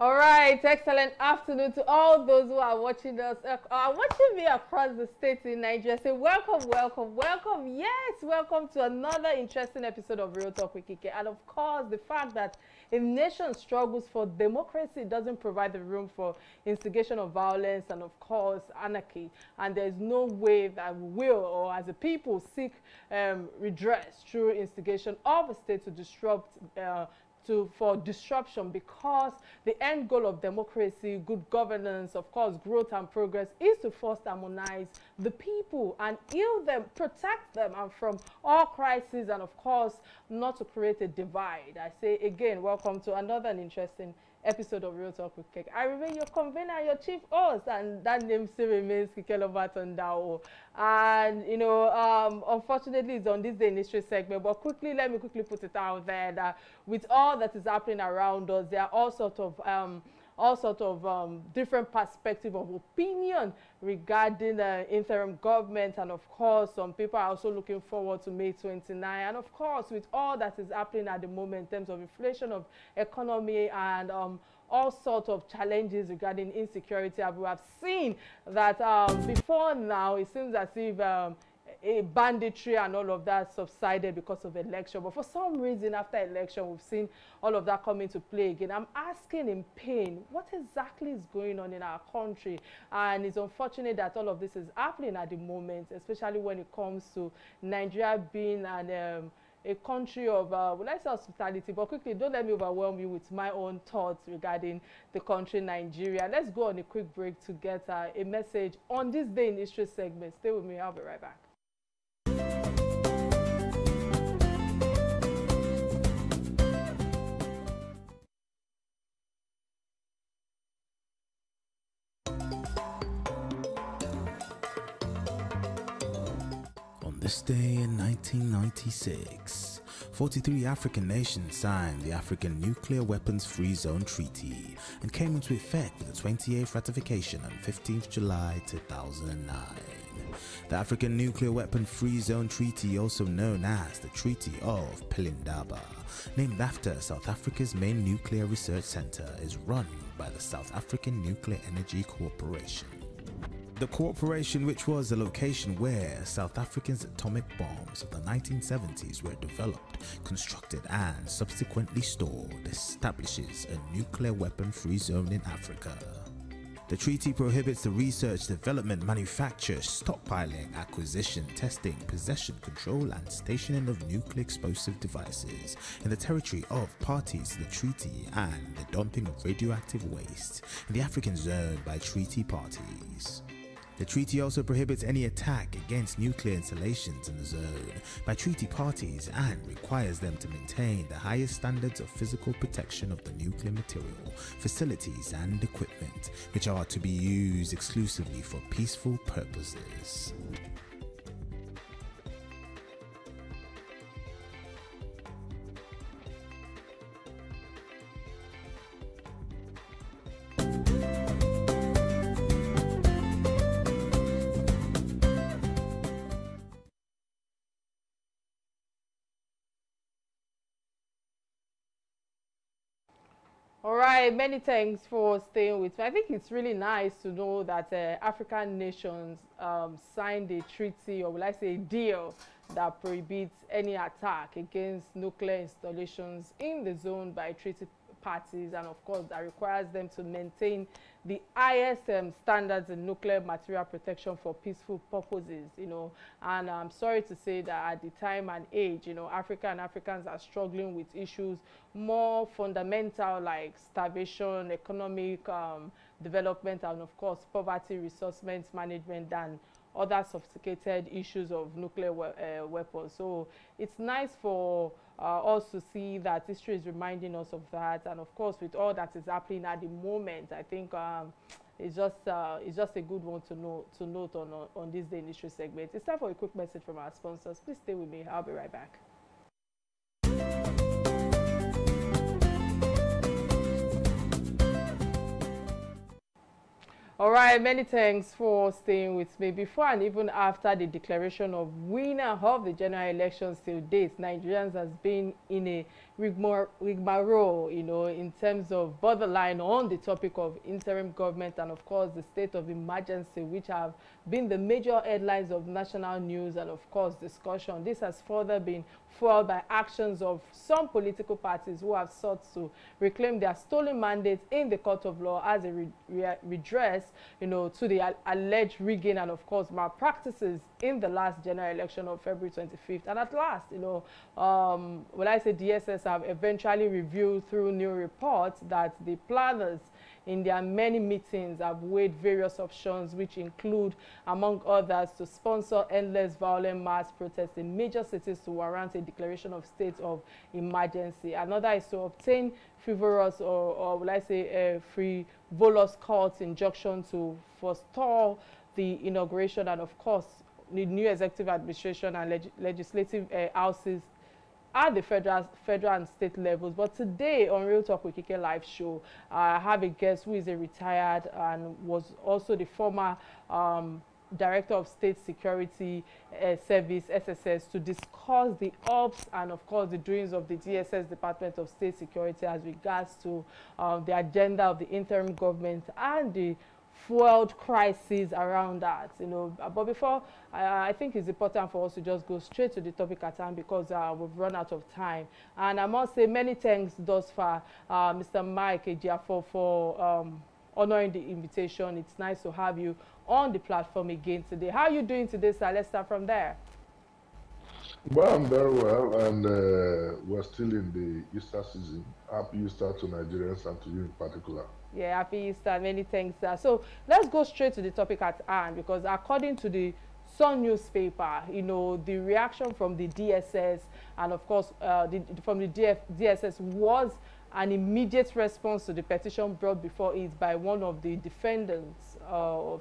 All right, excellent afternoon to all those who are watching us, are watching me across the states in Nigeria. Say welcome, welcome, welcome. Yes, welcome to another interesting episode of Real Talk with Kike. And of course, the fact that a nation struggles for democracy doesn't provide the room for instigation of violence and, of course, anarchy. And there's no way that we will, or as a people, seek redress through instigation of a state to disrupt for disruption, because the end goal of democracy, good governance, of course, growth and progress is to first harmonize the people and heal them, protect them and from all crises, and of course, not to create a divide. I say again, welcome to another interesting episode of Real Talk with Kike. I remain your convener, your chief host, and that name still remains Atanda-Owo. And you know, unfortunately, it's on this day in history segment. But let me quickly put it out there that with all that is happening around us, there are all sorts of different perspective of opinion regarding the interim government, and of course some people are also looking forward to May 29, and of course with all that is happening at the moment in terms of inflation of economy and all sorts of challenges regarding insecurity. We have seen that before now it seems as if a banditry and all of that subsided because of election, but for some reason after election we've seen all of that come into play again. I'm asking in pain, what exactly is going on in our country? And it's unfortunate that all of this is happening at the moment, especially when it comes to Nigeria being a country of, well, let's say hospitality. But quickly, don't let me overwhelm you with my own thoughts regarding the country Nigeria. Let's go on a quick break to get a message on this day in history segment. Stay with me, I'll be right back. This day in 1996, 43 African nations signed the African Nuclear Weapons Free Zone Treaty and came into effect with the 28th ratification on 15th July 2009. The African Nuclear Weapon Free Zone Treaty, also known as the Treaty of Pelindaba, named after South Africa's main nuclear research center, is run by the South African Nuclear Energy Corporation. The corporation, which was the location where South Africa's atomic bombs of the 1970s were developed, constructed and subsequently stored, establishes a nuclear weapon-free zone in Africa. The treaty prohibits the research, development, manufacture, stockpiling, acquisition, testing, possession, control and stationing of nuclear explosive devices in the territory of parties to the treaty, and the dumping of radioactive waste in the African zone by treaty parties. The treaty also prohibits any attack against nuclear installations in the zone by treaty parties and requires them to maintain the highest standards of physical protection of the nuclear material, facilities and equipment, which are to be used exclusively for peaceful purposes. All right, many thanks for staying with me. I think it's really nice to know that African nations signed a treaty, or will I say a deal, that prohibits any attack against nuclear installations in the zone by treaty parties, and of course that requires them to maintain the highest standards in nuclear material protection for peaceful purposes, you know. And I'm sorry to say that at the time and age, you know, Africa and Africans are struggling with issues more fundamental like starvation, economic development, and of course poverty, resource management than other sophisticated issues of nuclear weapons. So it's nice for us to see that history is reminding us of that, and of course with all that is happening at the moment, I think it's just a good one to note on this day in history segment. It's time for a quick message from our sponsors. Please stay with me, I'll be right back. All right, many thanks for staying with me. Before and even after the declaration of winner of the general elections till date, Nigerians has been in a rigmarole, you know, in terms of borderline on the topic of interim government and, of course, the state of emergency, which have been the major headlines of national news and, of course, discussion. This has further been fueled by actions of some political parties who have sought to reclaim their stolen mandates in the court of law as a redress, you know, to the alleged rigging and, of course, malpractices in the last general election of February 25th. And at last, you know, when I say DSS have eventually revealed through new reports that the planners in their many meetings have weighed various options, which include, among others, to sponsor endless violent mass protests in major cities to warrant a declaration of state of emergency. Another is to obtain frivolous or will I say a frivolous court injunction to forestall the inauguration and, of course, the new executive administration and legislative houses at the federal and state levels. But today on Real Talk with Kike live show, I have a guest who is a retired and was also the former Director of State Security Service, SSS, to discuss the ups and, of course, the doings of the DSS, Department of State Security, as regards to the agenda of the interim government and the fueled crisis around that, you know. But before, I think it's important for us to just go straight to the topic at hand, because we've run out of time. And I must say many thanks thus far, Mr. Mike Ejiofor, for honoring the invitation. It's nice to have you on the platform again today. How are you doing today, sir? Let's start from there. Well, I'm very well, and we're still in the Easter season. Happy Easter to Nigerians and to you in particular. Yeah, happy Easter. Many thanks, sir. So let's go straight to the topic at hand, because according to the Sun newspaper, you know, the reaction from the DSS and, of course, from the DSS was an immediate response to the petition brought before it by one of the defendants of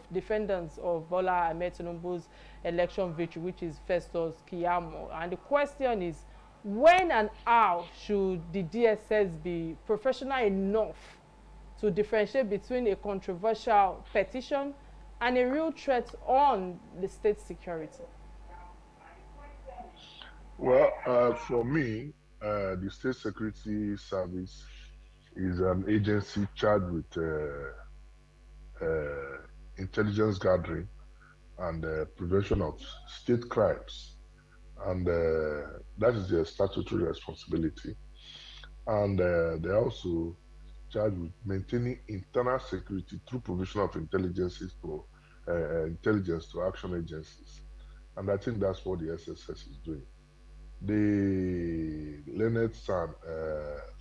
Bola Ahmed Tinubu's election victory, which is Festus Keyamo. And the question is, when and how should the DSS be professional enough to differentiate between a controversial petition and a real threat on the state security? Well, for me, the State Security Service is an agency charged with intelligence gathering and prevention of state crimes. And that is their statutory responsibility. And they're also charged with maintaining internal security through provision of intelligence to action agencies. And I think that's what the SSS is doing. The learned son,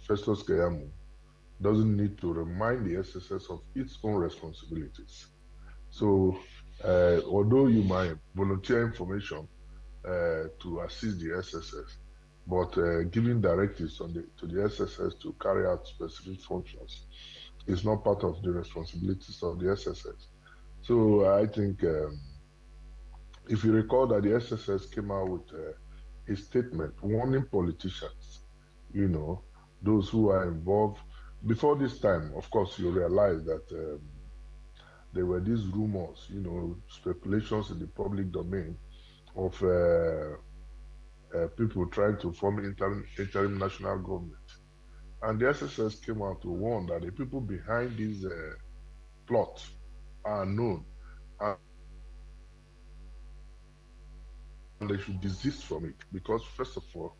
Festus Keyamo, doesn't need to remind the SSS of its own responsibilities. So, although you might volunteer information to assist the SSS, but giving directives to the SSS to carry out specific functions is not part of the responsibilities of the SSS. So I think if you recall that the SSS came out with a statement warning politicians, you know, those who are involved. Before this time, of course, you realize that there were these rumors, you know, speculations in the public domain of people trying to form interim national government. And the SSS came out to warn that the people behind these plots are known, and they should desist from it, because first of all,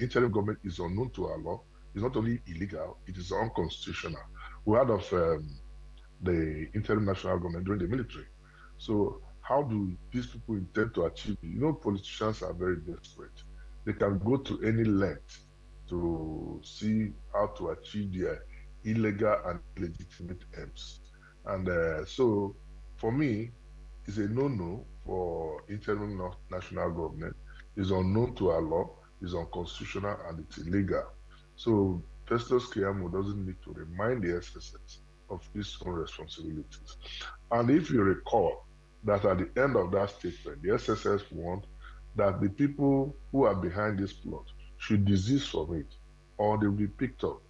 interim government is unknown to our law. It's not only illegal, it is unconstitutional. We heard of the interim national government during the military. So how do these people intend to achieve it? You know, politicians are very desperate. They can go to any length to see how to achieve their illegal and illegitimate aims. And so, for me, it's a no-no for interim national government. It's unknown to our law, it's unconstitutional, and it's illegal. So, Festus Keyamo doesn't need to remind the SSS of his own responsibilities. And if you recall that at the end of that statement, the SSS warned that the people who are behind this plot should desist from it, or they will be picked up.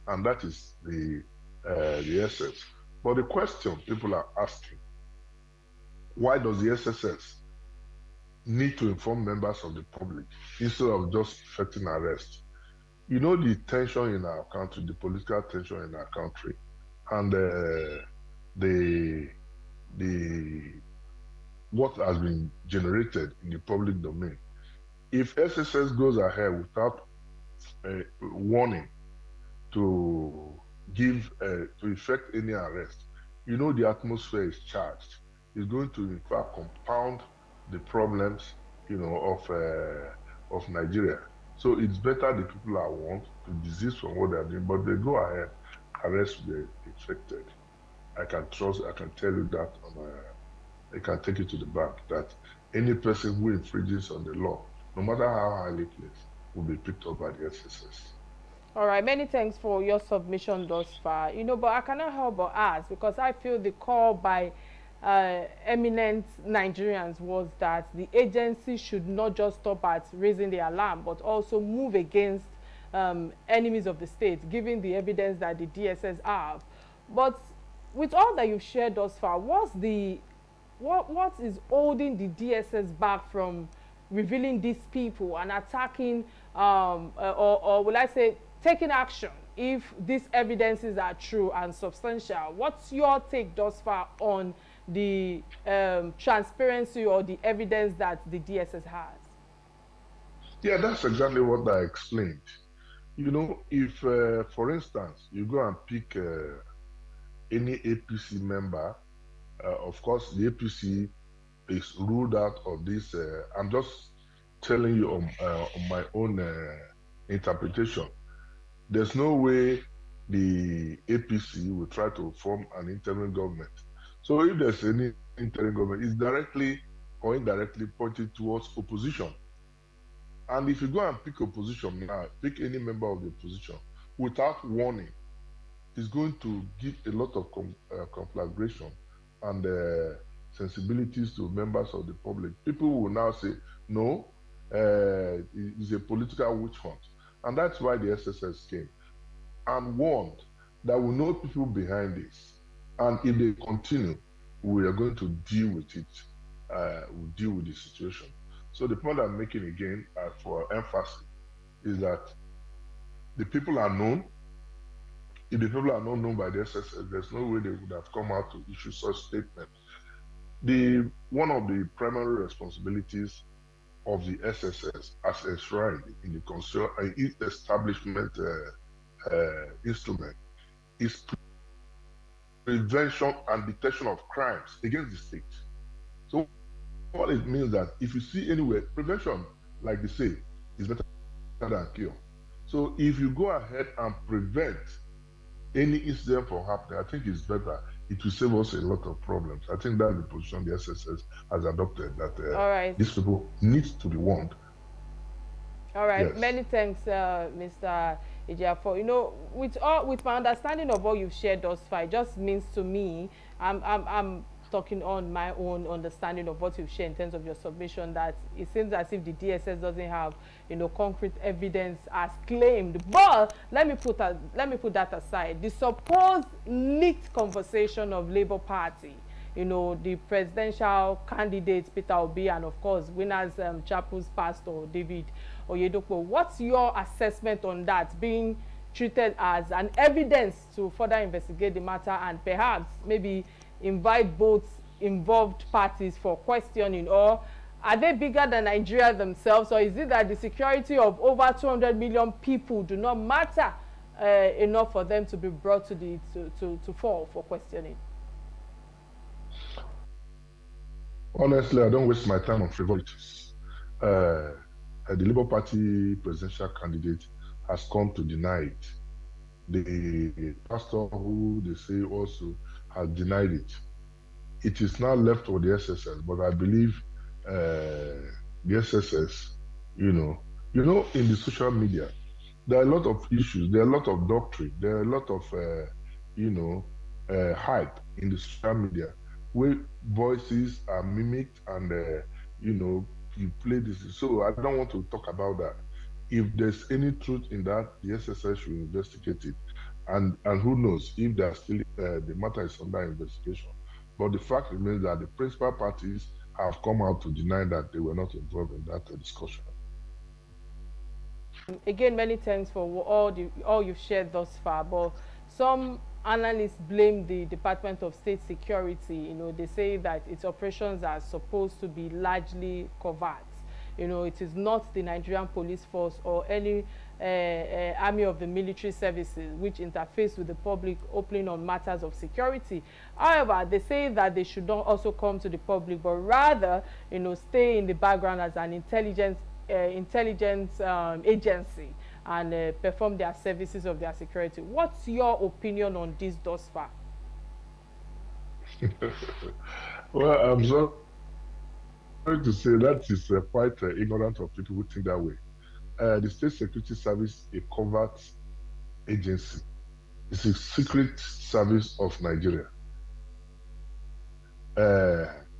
And that is the essence But the question people are asking, why does the SSS need to inform members of the public instead of just effecting arrest? You know, the tension in our country, the political tension in our country, and the what has been generated in the public domain. If SSS goes ahead without warning to give to effect any arrest, you know the atmosphere is charged. It's going to in fact compound the problems, you know, of Nigeria. So it's better the people are warned to desist from what they're doing, but they go ahead, arrest the affected. I can tell you that I can take it to the bank that any person who infringes on the law, no matter how highly placed, will be picked up by the SSS. All right, many thanks for your submission thus far. You know, but I cannot help but ask, because I feel the call by eminent Nigerians was that the agency should not just stop at raising the alarm, but also move against enemies of the state, given the evidence that the DSS have. But with all that you've shared thus far, what is holding the DSS back from revealing these people and attacking, or will I say, taking action if these evidences are true and substantial? What's your take thus far on the transparency or the evidence that the DSS has? Yeah, that's exactly what I explained. You know, if, for instance, you go and pick any APC member, of course, the APC is ruled out of this. I'm just telling you on my own interpretation. There's no way the APC will try to form an interim government. So if there's any interim government, it's directly or indirectly pointed towards opposition. And if you go and pick opposition now, pick any member of the opposition without warning, it's going to give a lot of conflagration and sensibilities to members of the public. People will now say, no, it's a political witch hunt. And that's why the SSS came and warned that we know people behind this. And if they continue, we are going to deal with it. We'll deal with the situation. So the point I'm making again for emphasis is that the people are known. If the people are not known by the SSS, there's no way they would have come out to issue such statements. One of the primary responsibilities of the SSS as enshrined in the establishment instrument is prevention and detection of crimes against the state. So what it means that if you see anywhere, prevention, like they say, is better than cure. So if you go ahead and prevent any incident from happening, I think it's better. It will save us a lot of problems. I think that's the position the SSS has adopted, that these people need to be warned. All right, yes. Many thanks, Mr. Ejiofor. You know, with my understanding of what you've shared thus far, it just means to me, I'm talking on my own understanding of what you've shared in terms of your submission, that it seems as if the DSS doesn't have, you know, concrete evidence as claimed. But let me put that aside. The supposed leaked conversation of Labour Party, you know, the presidential candidates Peter Obi and of course Winners Chapel's pastor David Oyedepo. What's your assessment on that being treated as an evidence to further investigate the matter and perhaps maybe invite both involved parties for questioning? Or are they bigger than Nigeria themselves, or is it that the security of over 200 million people do not matter enough for them to be brought to the to fall for questioning? Honestly, I don't waste my time on frivolities. The Labour Party presidential candidate has come to deny it. The pastor who they say also has denied it. It is now left for the SSS, but I believe the SSS, you know, in the social media, there are a lot of issues, there are a lot of doctrine, there are a lot of, hype in the social media where voices are mimicked and, you play this. So I don't want to talk about that. If there's any truth in that, the SSS should investigate it. And who knows if they are still the matter is under investigation. But the fact remains that the principal parties have come out to deny that they were not involved in that discussion. Again, many thanks for all you've shared thus far. But some analysts blame the Department of State Security. You know, they say that its operations are supposed to be largely covert. You know, it is not the Nigerian police force or any army of the military services which interface with the public openly on matters of security. However, they say that they should not also come to the public, but rather, you know, stay in the background as an intelligence agency and perform their services of their security. What's your opinion on this thus far? Well, I'm sorry to say that is quite ignorant of people who think that way. The State Security Service is a covert agency. It's a secret service of Nigeria.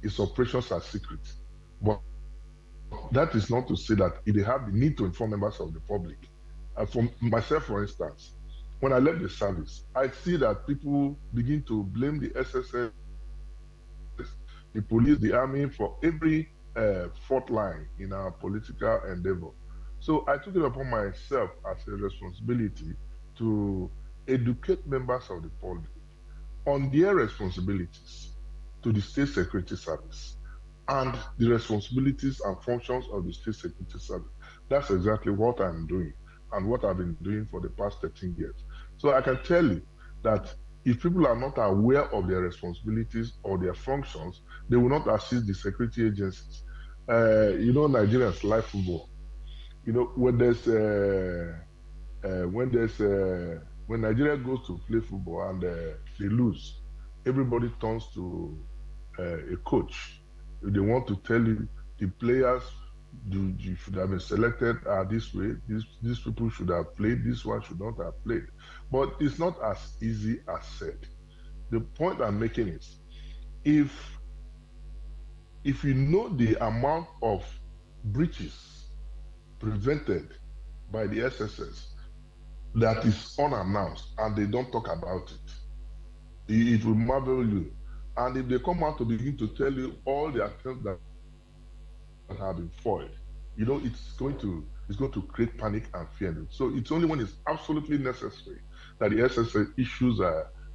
Its operations are secret. But that is not to say that they have the need to inform members of the public. For myself, for instance, when I left the service, I see that people begin to blame the SSS, the police, the army for every fault line in our political endeavor. So I took it upon myself as a responsibility to educate members of the public on their responsibilities to the State Security Service and the responsibilities and functions of the State Security Service. That's exactly what I'm doing and what I've been doing for the past 13 years. So I can tell you that if people are not aware of their responsibilities or their functions, they will not assist the security agencies. You know, Nigerians like football. You know, when Nigeria goes to play football and they lose, everybody turns to a coach. They want to tell you the players you should have been selected this way. These people should have played. This one should not have played. But it's not as easy as said. The point I'm making is, if you know the amount of breaches prevented by the SSS that is unannounced and they don't talk about it will marvel you. And if they come out to begin to tell you all the attempts that have been foiled, you know, it's going to create panic and fear. So it's only when it's absolutely necessary that the SSS issues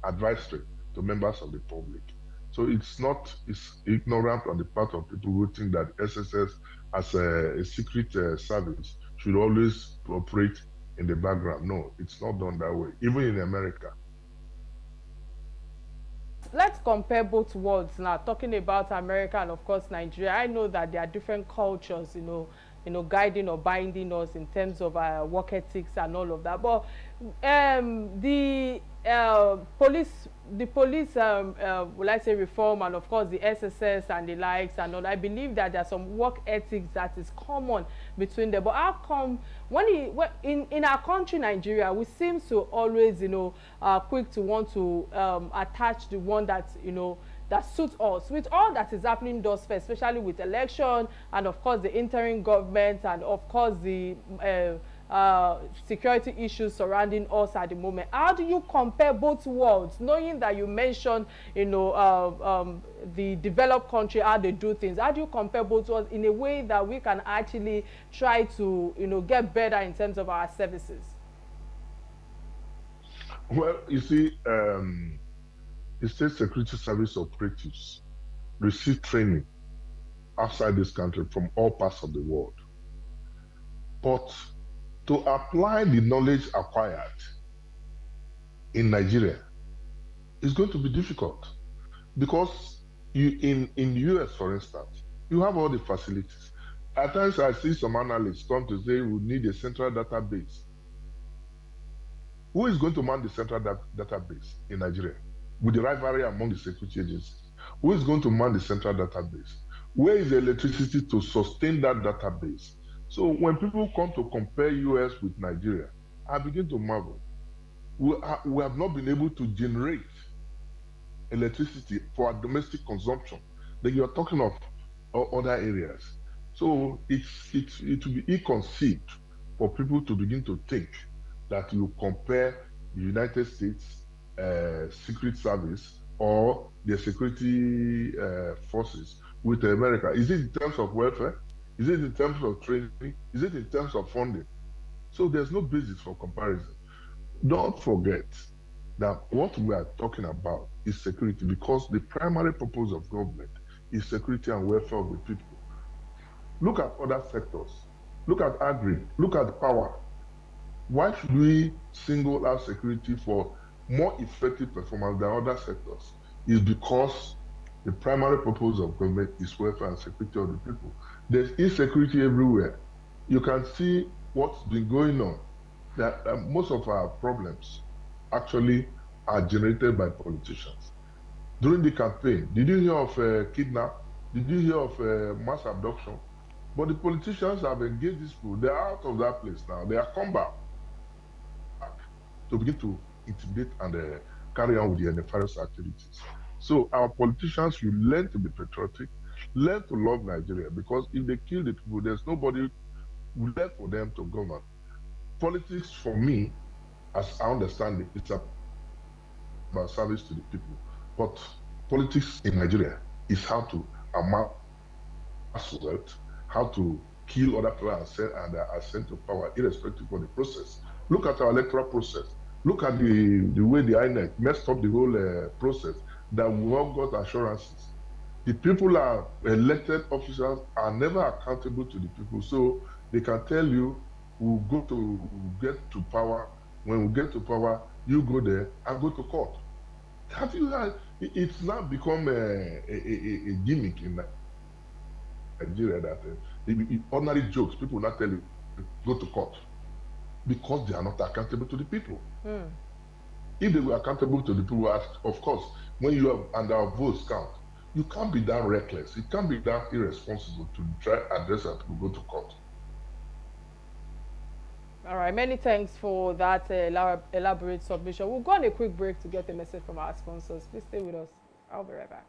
advisory to members of the public. So it's ignorant on the part of people who think that SSS as a secret service should always operate in the background. No, it's not done that way, even in America. Let's compare both worlds now, talking about America and of course Nigeria. I know that there are different cultures, you know, guiding or binding us in terms of work ethics and all of that. But the police, will I say, reform, and of course the SSS and the likes and all, I believe that there's some work ethics that is common between them. But how come in our country, Nigeria, we seem to always, you know, quick to want to attach the one that, you know, that suits us with all that is happening thus far, especially with election and of course the interim government and of course the security issues surrounding us at the moment. How do you compare both worlds, knowing that you mentioned, you know, the developed country, how they do things? How do you compare both worlds in a way that we can actually try to, you know, get better in terms of our services? Well, you see, the State Security Service operatives receive training outside this country from all parts of the world. But to apply the knowledge acquired in Nigeria is going to be difficult, because in the US, for instance, you have all the facilities. At times I see some analysts come to say we need a central database. Who is going to man the central database in Nigeria with the rivalry among the security agencies? Who is going to man the central database? Where is the electricity to sustain that database? So when people come to compare US with Nigeria, I begin to marvel. We have not been able to generate electricity for our domestic consumption. Then you're talking of other areas. So it will be ill-conceived for people to begin to think that you compare the United States Secret Service or the security forces with America? Is it in terms of welfare? Is it in terms of training? Is it in terms of funding? So there's no basis for comparison. Don't forget that what we are talking about is security, because the primary purpose of government is security and welfare of the people. Look at other sectors. Look at agri. Look at power. Why should we single out security for more effective performance than other sectors? It's because the primary purpose of government is welfare and security of the people. There's insecurity everywhere. You can see what's been going on. That most of our problems actually are generated by politicians. During the campaign, did you hear of kidnap? Did you hear of mass abduction? But the politicians have engaged these people. They are out of that place now. They are come back to begin to intimidate and carry on with the nefarious activities. So our politicians should learn to be patriotic, learn to love Nigeria, because if they kill the people, there's nobody left for them to govern. Politics, for me, as I understand it, it's about service to the people. But politics in Nigeria is how to amass wealth, how to kill other people and ascend to power, irrespective of the process. Look at our electoral process. Look at the way the INEC messed up the whole process, that we all got assurances. The people are elected officials are never accountable to the people, so they can tell you, we'll get to power. When we get to power, you go there and go to court. Have you had? It's now become a gimmick in Nigeria that ordinary jokes, people will not tell you, go to court, because they are not accountable to the people. If they were accountable to the people, of course, when you have and our votes count, you can't be that reckless. You can't be that irresponsible to try address and to go to court. All right, many thanks for that elaborate submission. We'll go on a quick break to get a message from our sponsors. Please stay with us. I'll be right back.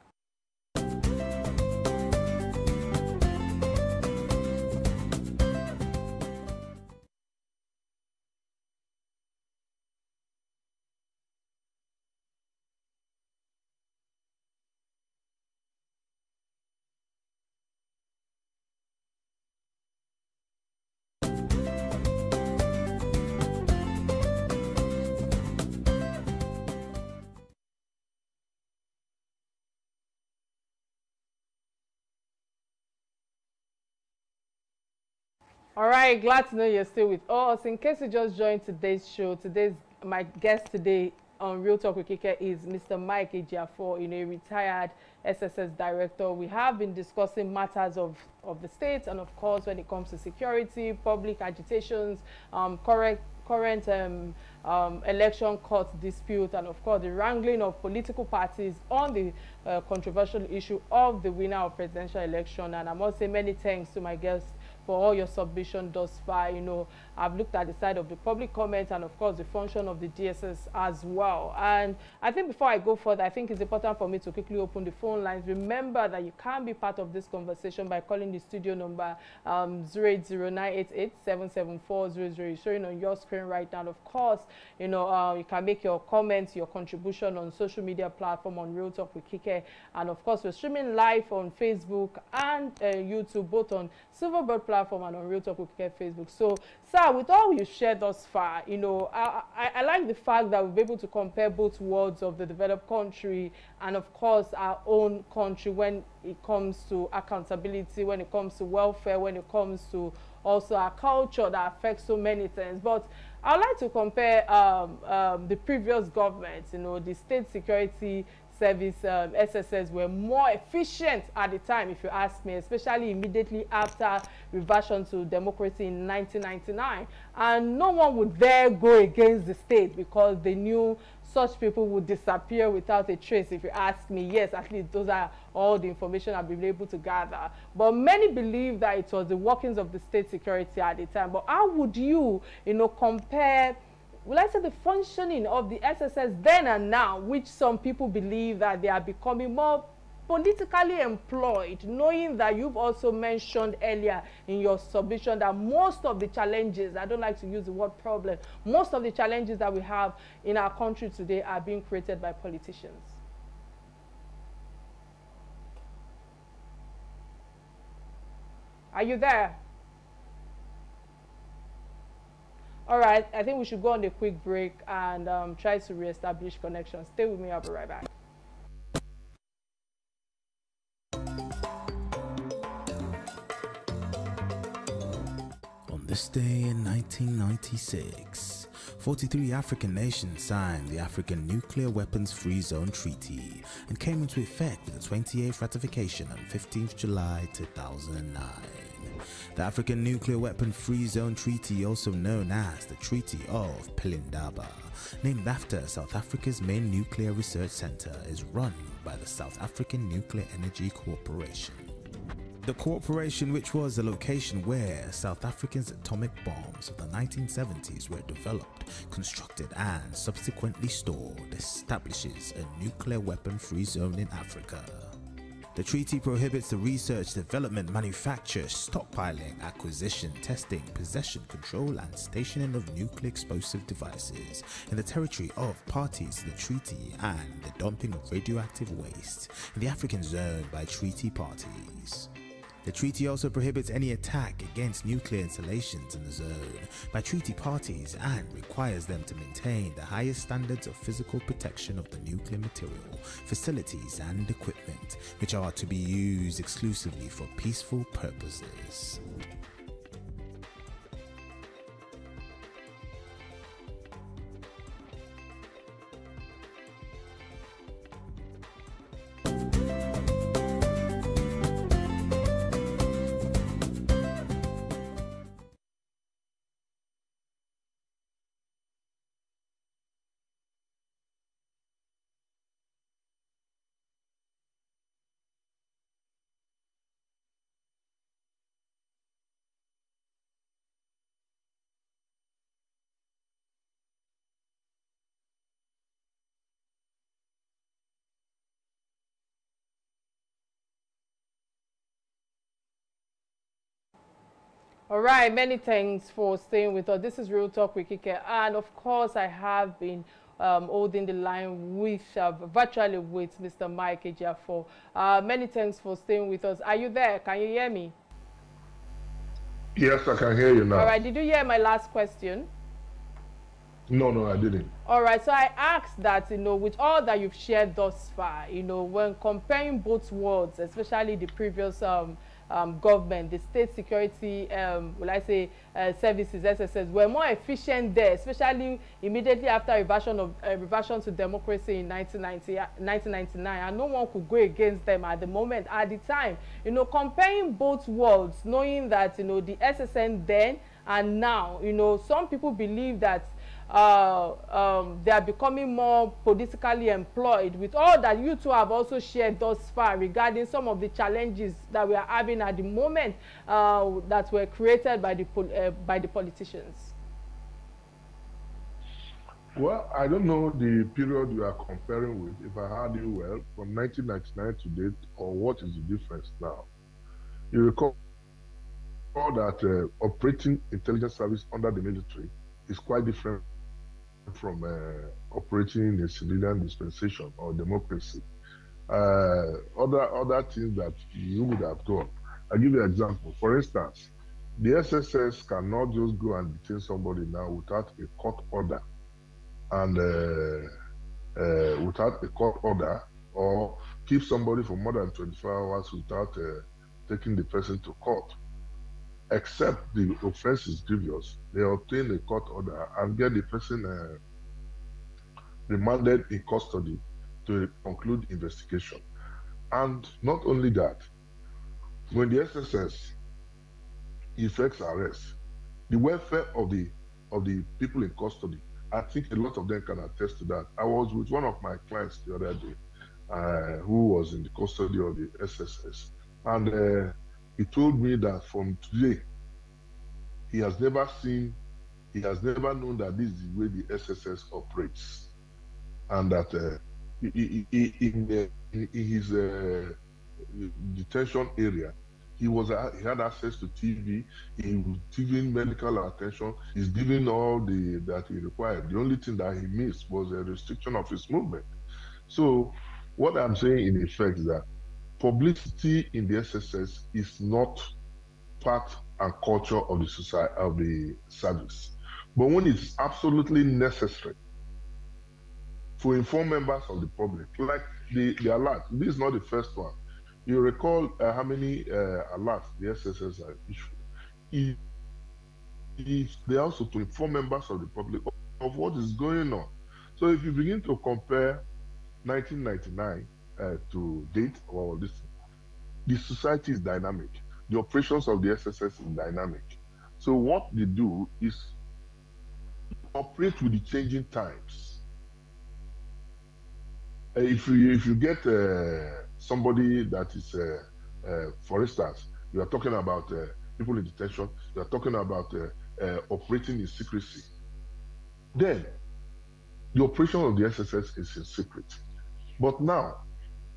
All right, glad to know you're still with us. In case you just joined today's show, my guest today on Real Talk with Kike is Mr. Mike Ejiofor, a retired SSS director. We have been discussing matters of the state, and of course, when it comes to security, public agitations, current election court dispute, and of course the wrangling of political parties on the controversial issue of the winner of presidential election. And I must say many thanks to my guests for all your submission thus far. I've looked at the side of the public comment and of course the function of the DSS as well. And I think before I go further, I think it's important for me to quickly open the phone lines. Remember that you can be part of this conversation by calling the studio number 080-988-77400, showing on your screen right now. And of course, you can make your comments, your contribution on social media platform on Real Talk with Kike. And of course, we're streaming live on Facebook and YouTube, both on Silverbird platform and on Real Talk with Kike Facebook. So, sir, with all you shared thus far, I like the fact that we've been able to compare both worlds of the developed country and, of course, our own country when it comes to accountability, when it comes to welfare, when it comes to also our culture that affects so many things. But I'd like to compare the previous governments, the state security service, SSS, were more efficient at the time, if you ask me, especially immediately after reversion to democracy in 1999. And no one would dare go against the state because they knew such people would disappear without a trace, if you ask me. Yes, at least those are all the information I've been able to gather. But many believe that it was the workings of the state security at the time. But how would you, compare, will I say, the functioning of the SSS then and now, which some people believe that they are becoming more politically employed, knowing that you've also mentioned earlier in your submission that most of the challenges, I don't like to use the word problem, most of the challenges that we have in our country today are being created by politicians? Are you there? All right, I think we should go on a quick break and try to reestablish connection. Stay with me, I'll be right back. On this day in 1996, 43 African nations signed the African Nuclear Weapons Free Zone Treaty and came into effect with the 28th ratification on 15th July 2009. The African Nuclear Weapon Free Zone Treaty, also known as the Treaty of Pelindaba, named after South Africa's main nuclear research center, is run by the South African Nuclear Energy Corporation. The corporation, which was the location where South Africa's atomic bombs of the 1970s were developed, constructed and subsequently stored, establishes a nuclear weapon-free zone in Africa. The treaty prohibits the research, development, manufacture, stockpiling, acquisition, testing, possession, control and stationing of nuclear explosive devices in the territory of parties to the treaty and the dumping of radioactive waste in the African zone by treaty parties. The treaty also prohibits any attack against nuclear installations in the zone by treaty parties and requires them to maintain the highest standards of physical protection of the nuclear material, facilities and equipment, which are to be used exclusively for peaceful purposes. All right, many thanks for staying with us. This is Real Talk with Kike, and of course I have been holding the line with virtually with Mr. Mike Ejiofor. Many thanks for staying with us. Are you there? Can you hear me? Yes, I can hear you now. All right, did you hear my last question? No, I didn't. All right, so I asked that, with all that you've shared thus far, when comparing both worlds, especially the previous government, the state security, services, SSS, were more efficient there, especially immediately after reversion to democracy in 1999, and no one could go against them at the moment, at the time. Comparing both worlds, knowing that, the SSN then and now, some people believe that they are becoming more politically employed, with all that you two have also shared thus far regarding some of the challenges that we are having at the moment that were created by the politicians. Well, I don't know the period you are comparing with, if I heard you well, from 1999 to date, or what is the difference now? You recall that operating intelligence service under the military is quite different from operating in a civilian dispensation or democracy. Other things that you would have done. I'll give you an example. For instance, the SSS cannot just go and detain somebody now without a court order, and or keep somebody for more than 24 hours without taking the person to court. Except the offense is grievous, they obtain a court order and get the person remanded in custody to conclude investigation. And not only that, when the SSS effects arrest, the welfare of the people in custody, I think a lot of them can attest to that. I was with one of my clients the other day who was in the custody of the SSS, and he told me that from today, he has never known that this is the way the SSS operates, and that in his detention area, he had access to TV. He was giving medical attention. He's giving all that he required. The only thing that he missed was a restriction of his movement. So, what I'm saying in effect is that publicity in the SSS is not part and culture of the society, of the service. But when it's absolutely necessary to inform members of the public, like the alert, this is not the first one. You recall how many alerts the SSS have issued. They also to inform members of the public of what is going on. So if you begin to compare 1999 to date or this, the society is dynamic. The operations of the SSS is dynamic. So what they do is operate with the changing times. If you get somebody that is, for instance, you are talking about people in detention, you are talking about operating in secrecy, then the operation of the SSS is in secret. But now,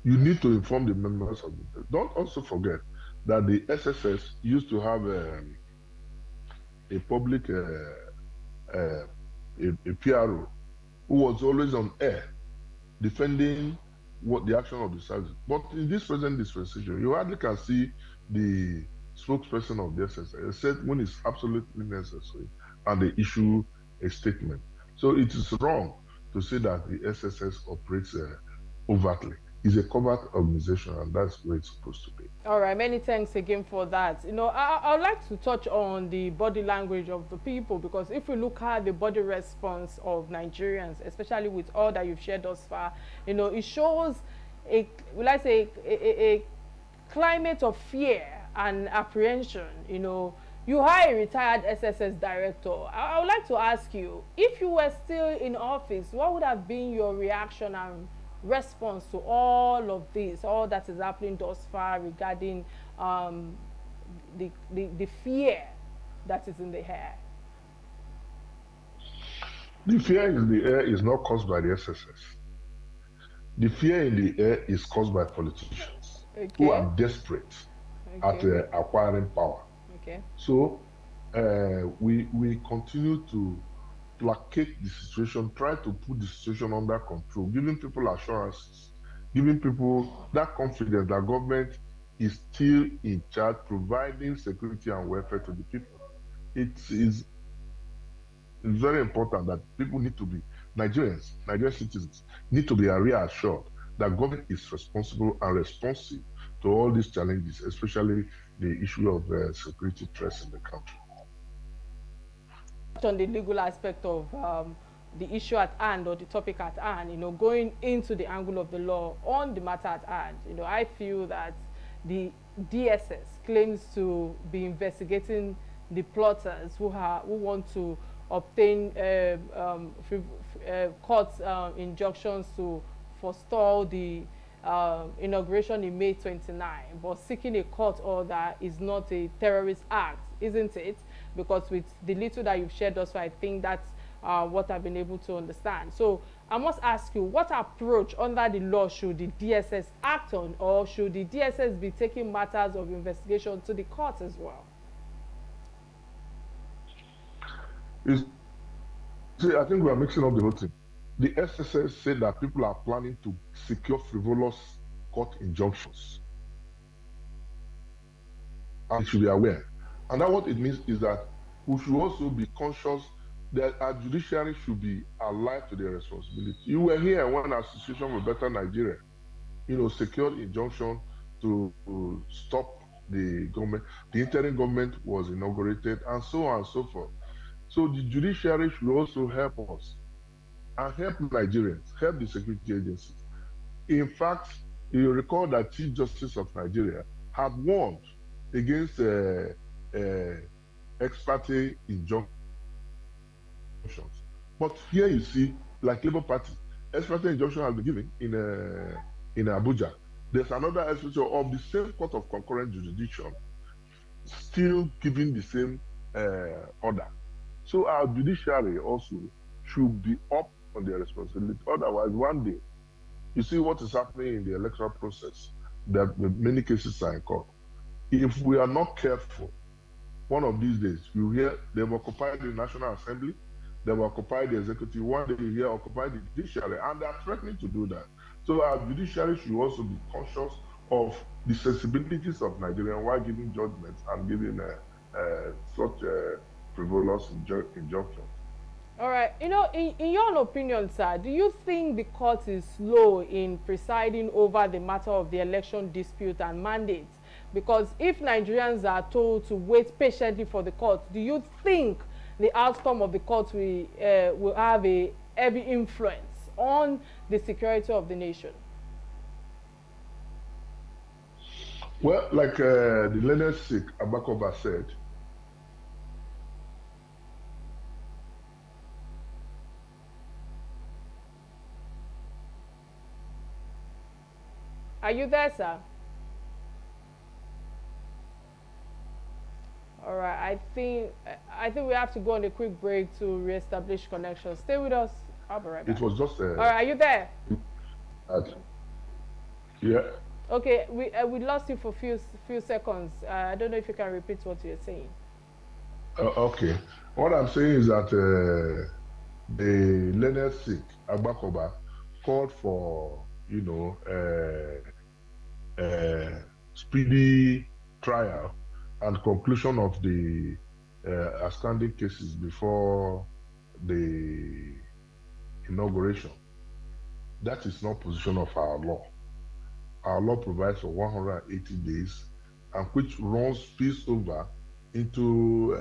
you need to inform the members of the. Don't also forget that the SSS used to have a public, a PRO, who was always on air defending what the action of the service. But in this present dispensation, you hardly can see the spokesperson of the SSS, except when it's absolutely necessary and they issue a statement. So it is wrong to say that the SSS operates overtly. It's a covert organization, and that's where it's supposed to be. All right, many thanks again for that. You know, I would like to touch on the body language of the people, because if we look at the body response of Nigerians, especially with all that you've shared thus far, you know, it shows a climate of fear and apprehension. You know, you are a retired SSS director. I would like to ask you, if you were still in office, what would have been your reaction and response to all of this, all that is happening thus far regarding the fear that is in the air? The fear in the air is not caused by the SSS. The fear in the air is caused by politicians who are desperate at acquiring power. So we continue to placate the situation, try to put the situation under control, giving people assurances, giving people that confidence that government is still in charge, providing security and welfare to the people. It is very important that people need to be, Nigerian citizens need to be reassured that government is responsible and responsive to all these challenges, especially the issue of security threats in the country. On the legal aspect of the issue at hand, or the topic at hand, you know, going into the angle of the law on the matter at hand, you know, I feel that the DSS claims to be investigating the plotters who want to obtain court injunctions to forestall the inauguration in May 29, but seeking a court order is not a terrorist act, isn't it? Because with the little that you've shared also, I think that's what I've been able to understand. So I must ask you, what approach under the law should the DSS act on, or should the DSS be taking matters of investigation to the court as well? See, I think we are mixing up the whole thing. The SSS said that people are planning to secure frivolous court injunctions. And should be aware. And that what it means is that we should also be conscious that our judiciary should be alive to their responsibility. You were here when Association for Better Nigeria, you know, secured injunction to stop the government. The interim government was inaugurated, and so on and so forth. So the judiciary should also help us and help Nigerians, help the security agencies. In fact, you recall that Chief Justice of Nigeria had warned against ex parte injunctions. But here you see, like Labour Party, ex parte injunction has been given in Abuja. There's another exception of the same court of concurrent jurisdiction still giving the same order. So our judiciary also should be up on their responsibility. Otherwise, one day You see what is happening in the electoral process, that many cases are in court. If we are not careful, one of these days, you hear they've occupied the National Assembly, they've occupied the executive, one day you hear occupy the judiciary, and they are threatening to do that. So our judiciary should also be conscious of the sensibilities of Nigerians while giving judgments and giving such frivolous injunctions. All right. You know, in your own opinion, sir, do you think the court is slow in presiding over the matter of the election dispute and mandates? Because if Nigerians are told to wait patiently for the court, do you think the outcome of the court will have a heavy influence on the security of the nation? Well, like the learned Sikh Abakoba said, are you there, sir? All right, I think we have to go on a quick break to reestablish connection. Stay with us. I'll be right back. it was just all right, are you there? Yeah. Okay, we lost you for few seconds. I don't know if you can repeat what you're saying. Okay. What I'm saying is that the learned Sikh Abakoba called for, speedy trial and conclusion of the outstanding cases before the inauguration. That is not position of our law. Our law provides for 180 days, and which spills over into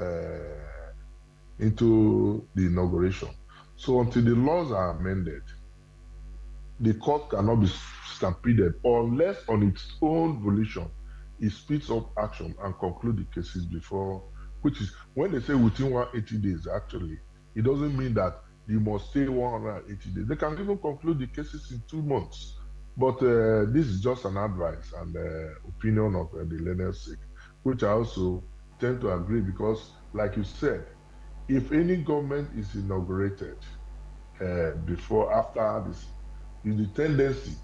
the inauguration. So until the laws are amended, the court cannot be stampeded unless on its own volition it speeds up action and conclude the cases before, which is when they say within 180 days, actually, it doesn't mean that you must stay 180 days. They can even conclude the cases in 2 months. But this is just an advice and opinion of the learned Sikh, which I also tend to agree because, like you said, if any government is inaugurated after this, the tendency,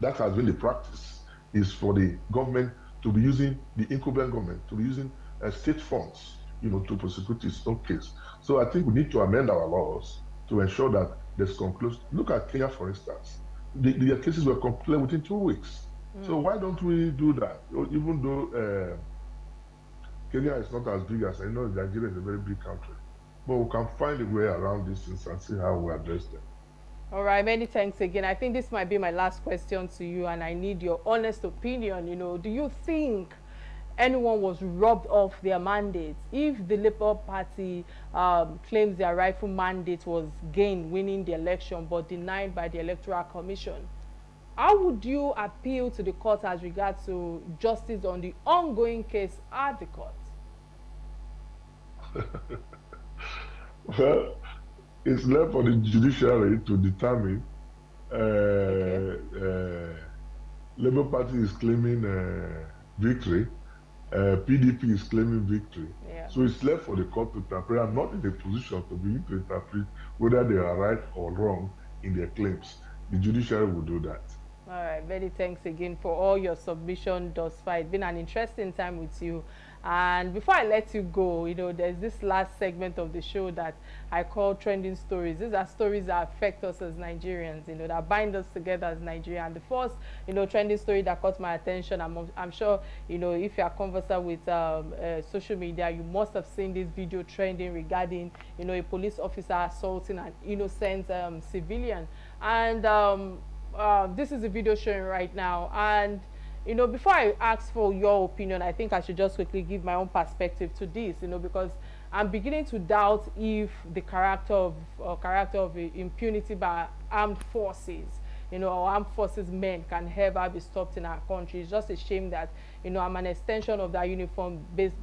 that has been the practice, is for the government to be using, the incumbent government to be using state funds, to prosecute its own case. So I think we need to amend our laws to ensure that there's conclusion. Look at Kenya, for instance. The cases were concluded within 2 weeks. So why don't we do that? Even though Kenya is not as big as, I know Nigeria is a very big country, but we can find a way around these things and see how we address them. All right, many thanks again. I think this might be my last question to you, and I need your honest opinion. Do you think anyone was robbed of their mandate? If the Labour Party claims their rightful mandate was gained winning the election but denied by the Electoral Commission, how would you appeal to the court as regards to justice on the ongoing case at the court? Well, it's left for the judiciary to determine. Labour Party is claiming victory. PDP is claiming victory. Yeah. So it's left for the court to interpret. I'm not in a position to be able to interpret whether they are right or wrong in their claims. The judiciary will do that. All right, many thanks again for all your submission thus far. It's been an interesting time with you. And before I let you go, there's this last segment of the show that I call Trending Stories. These are stories that affect us as Nigerians, that bind us together as Nigerians. And the first, trending story that caught my attention, I'm sure, if you are conversant with social media, you must have seen this video trending regarding, a police officer assaulting an innocent civilian. And this is the video showing right now. And before I ask for your opinion, I think I should just quickly give my own perspective to this, because I'm beginning to doubt if the character of impunity by armed forces, or armed forces men can ever be stopped in our country. It's just a shame that, I'm an extension of that uniform based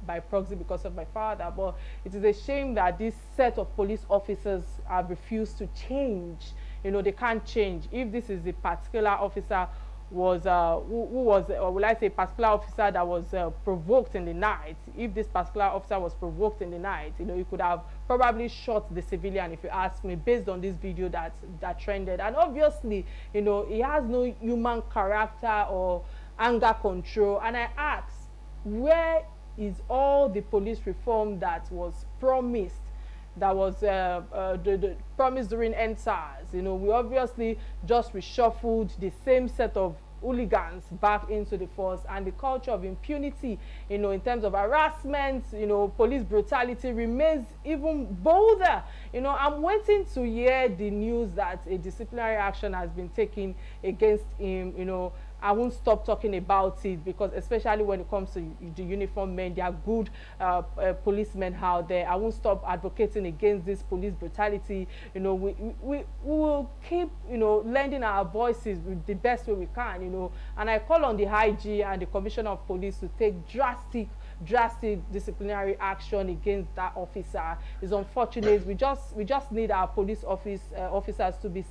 by proxy because of my father. But it is a shame that this set of police officers have refused to change. They can't change. If this is a particular officer was who was, or will I say, particular officer that was provoked in the night. If this particular officer was provoked in the night, you know, he could have probably shot the civilian, if you ask me, based on this video that trended. And obviously, you know, he has no human character or anger control. And I ask, where is all the police reform that was promised, that was the promise during NSAS? You know, we obviously just reshuffled the same set of hooligans back into the force, and the culture of impunity, you know, in terms of harassment, you know, police brutality remains even bolder. You know, I'm waiting to hear the news that a disciplinary action has been taken against him. You know, I won't stop talking about it, because especially when it comes to the uniform men, they are good policemen out there. I won't stop advocating against this police brutality. You know, we will keep, you know, lending our voices with the best way we can, you know, and I call on the IG and the Commissioner of Police to take drastic disciplinary action against that officer. It's unfortunate. We just need our police officers to be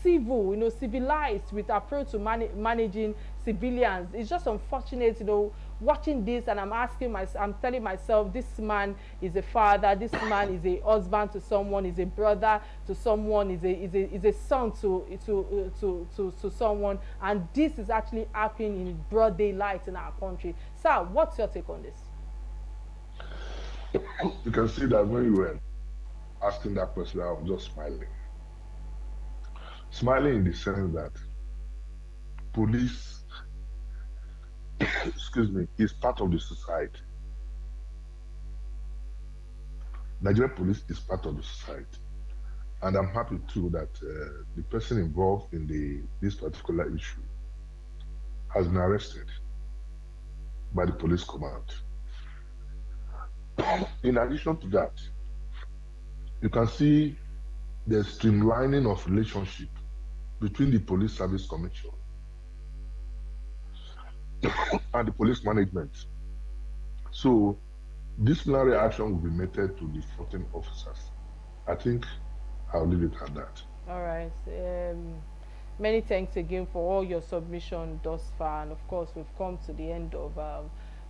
civil, you know, civilized with approach to managing civilians. It's just unfortunate, you know, watching this, and I'm telling myself, this man is a father, this man is a husband to someone, is a brother to someone, is a son to someone, and this is actually happening in broad daylight in our country. Sir, what's your take on this? You can see that when you were asking that question, I was just smiling. Smiling in the sense that police, excuse me, is part of the society. Nigerian police is part of the society. And I'm happy too that the person involved in this particular issue has been arrested by the police command. In addition to that, you can see the streamlining of relationship between the police service commission and the police management. So disciplinary action will be meted to the 14 officers. I think I'll leave it at that. All right. Many thanks again for all your submission thus far, and of course we've come to the end of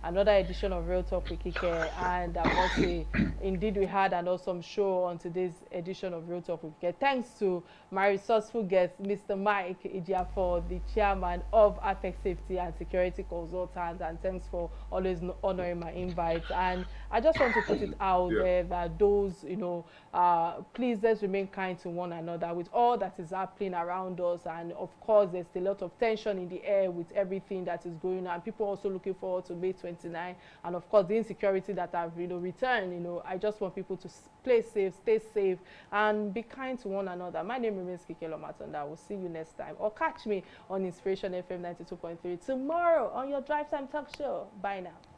another edition of Real Talk with Kike, and I must say, indeed, we had an awesome show on today's edition of Real Talk with Kike. Thanks to my resourceful guest, Mr. Mike Ejiofor, the chairman of Apex Safety and Security Consultants, and thanks for always honoring my invite. And I just want to put it out there that those, you know, please let's remain kind to one another with all that is happening around us, and of course, there's a lot of tension in the air with everything that is going on. People also looking forward to May 29, and of course the insecurity that have, you know, returned. You know, I just want people to play safe, stay safe, and be kind to one another. My name remains Kike. I will see you next time, or catch me on Inspiration FM 92.3 tomorrow on your Drive Time Talk Show. Bye now.